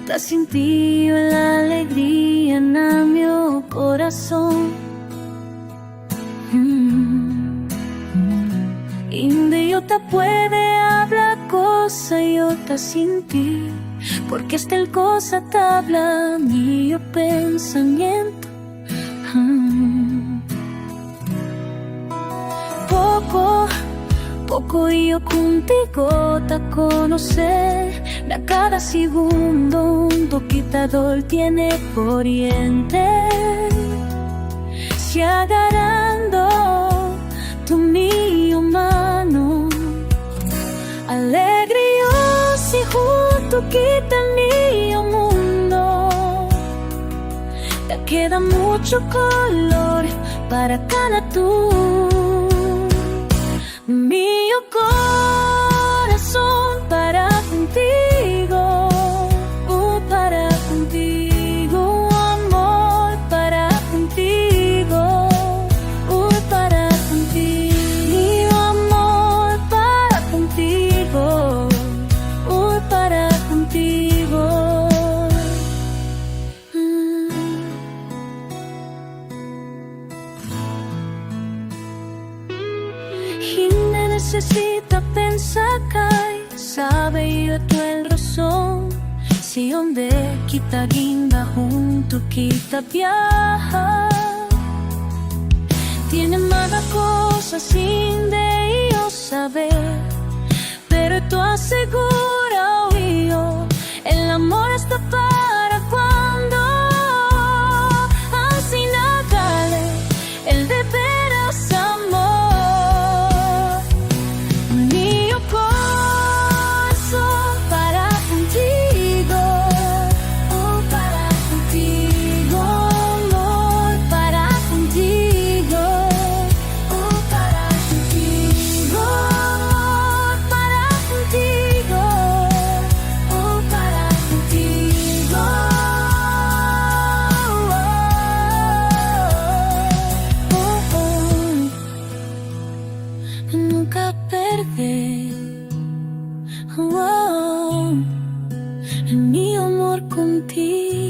T'ha sentido la alegría en mi corazón. Inde yo te puede hablar cosa yo te sentir, porque esta el cosa te habla mi pensamiento. Poco yo contigo te conocer, de cada segundo un toquitador tiene corriente, se agarrando tu mi mano, alegría si junto quita mi mundo, te queda mucho color para cada tú. Mi corazón para contigo, amor para contigo, para contigo, mi amor para contigo, para contigo. Necesita pensar que sabe yo tu el razón. Si donde quita guinda junto quita viaja, tiene mala cosa sin de yo saber, pero tú asegura yo el amor está para cuando así nagale el de veras amor. Nunca perder mi amor contigo.